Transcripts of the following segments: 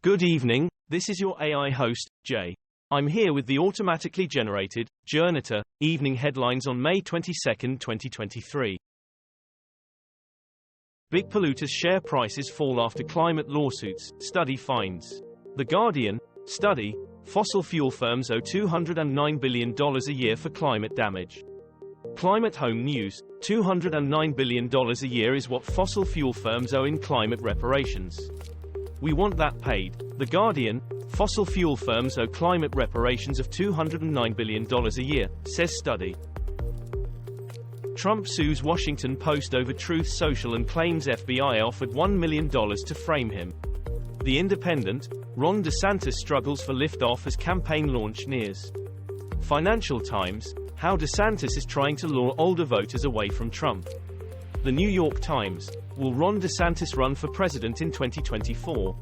Good evening, this is your AI host, Jay. I'm here with the automatically generated, Journato, evening headlines on May 22, 2023. Big polluters' share prices fall after climate lawsuits, study finds. The Guardian, study, fossil fuel firms owe $209 billion a year for climate damage. Climate Home News, $209 billion a year is what fossil fuel firms owe in climate reparations. We want that paid. The Guardian, fossil fuel firms owe climate reparations of $209 billion a year, says study. Trump sues Washington Post over Truth Social and claims FBI offered $1 million to frame him. The Independent, Ron DeSantis struggles for liftoff as campaign launch nears. Financial Times, how DeSantis is trying to lure older voters away from Trump. The New York Times, will Ron DeSantis run for president in 2024?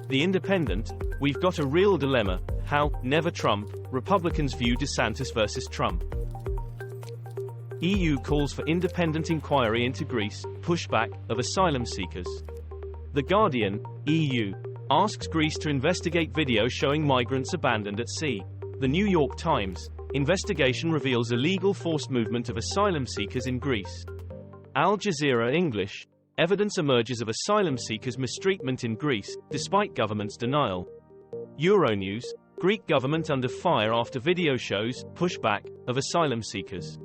The Independent, we've got a real dilemma, how, never Trump, Republicans view DeSantis versus Trump. EU calls for independent inquiry into Greece, pushback, of asylum seekers. The Guardian, EU, asks Greece to investigate video showing migrants abandoned at sea. The New York Times, investigation reveals illegal forced movement of asylum seekers in Greece. Al Jazeera English, evidence emerges of asylum seekers' mistreatment in Greece, despite government's denial. Euronews, Greek government under fire after video shows, pushback, of asylum seekers.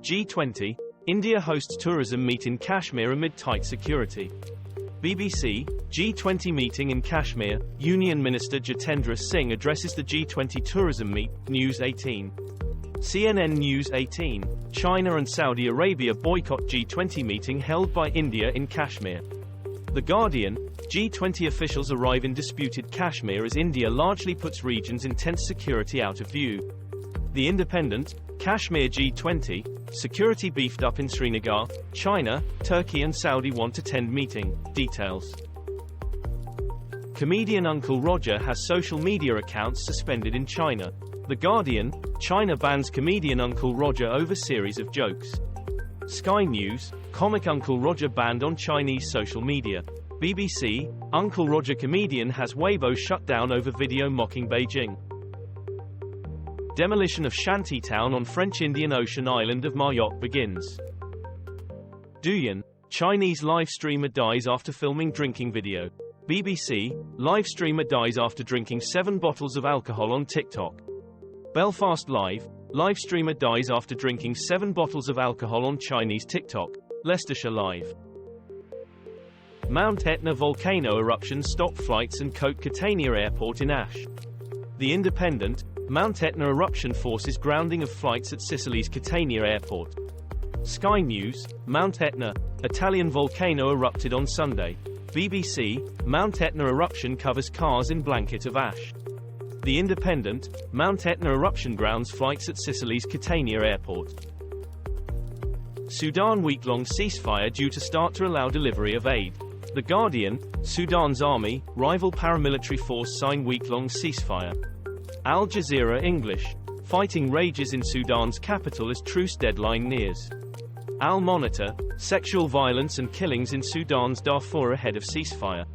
G20, India hosts tourism meet in Kashmir amid tight security. BBC, G20 meeting in Kashmir, Union Minister Jitendra Singh addresses the G20 tourism meet, News 18. CNN News 18, China and Saudi Arabia boycott G20 meeting held by India in Kashmir. The Guardian, G20 officials arrive in disputed Kashmir as India largely puts region's intense security out of view. The Independent, Kashmir G20, security beefed up in Srinagar, China, Turkey and Saudi want attend meeting, details. Comedian Uncle Roger has social media accounts suspended in China. The Guardian, China bans comedian Uncle Roger over series of jokes. Sky News, comic Uncle Roger banned on Chinese social media. BBC, Uncle Roger comedian has Weibo shut down over video mocking Beijing. Demolition of shantytown on French Indian Ocean island of Mayotte begins. Douyin, Chinese livestreamer dies after filming drinking video. BBC, livestreamer dies after drinking 7 bottles of alcohol on TikTok. Belfast Live, livestreamer dies after drinking 7 bottles of alcohol on Chinese TikTok. Leicestershire Live. Mount Etna volcano eruption stopped flights and coat Catania airport in ash. The Independent, Mount Etna eruption forces grounding of flights at Sicily's Catania airport. Sky News, Mount Etna, Italian volcano erupted on Sunday. BBC, Mount Etna eruption covers cars in blanket of ash. The Independent, Mount Etna eruption grounds flights at Sicily's Catania airport. Sudan week-long ceasefire due to start to allow delivery of aid. The Guardian, Sudan's army, rival paramilitary force sign week-long ceasefire. Al Jazeera English, fighting rages in Sudan's capital as truce deadline nears. Al Monitor, sexual violence and killings in Sudan's Darfur ahead of ceasefire.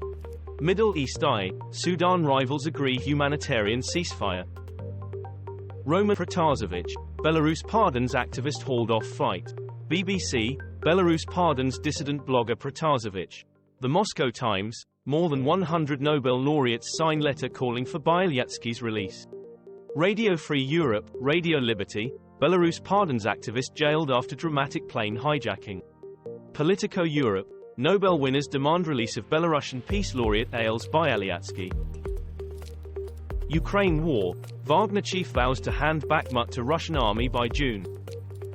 Middle East Eye, Sudan rivals agree humanitarian ceasefire. Roman Protasevich, Belarus pardons activist hauled off flight. BBC, Belarus pardons dissident blogger Protasevich. The Moscow Times, more than 100 Nobel laureates sign letter calling for Bialyatsky's release. Radio Free Europe, Radio Liberty, Belarus pardons activist jailed after dramatic plane hijacking. Politico Europe, Nobel winners demand release of Belarusian peace laureate Ales Bialyatsky. Ukraine war, Wagner chief vows to hand Bakhmut to Russian army by June.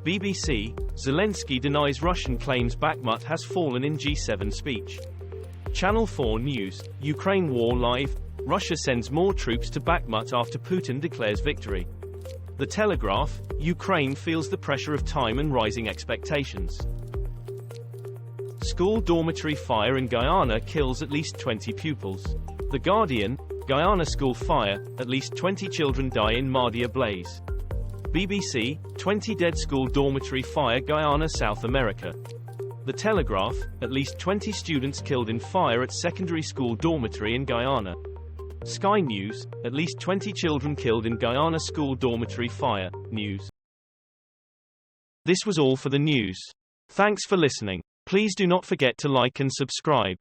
BBC, Zelensky denies Russian claims Bakhmut has fallen in G7 speech. Channel 4 News, Ukraine war live, Russia sends more troops to Bakhmut after Putin declares victory. The Telegraph, Ukraine feels the pressure of time and rising expectations. School dormitory fire in Guyana kills at least 20 pupils. The Guardian, Guyana school fire, at least 20 children die in Mardia blaze. BBC, 20 dead school dormitory fire Guyana, South America. The Telegraph, at least 20 students killed in fire at secondary school dormitory in Guyana. Sky News, at least 20 children killed in Guyana school dormitory fire. News. This was all for the news. Thanks for listening. Please do not forget to like and subscribe.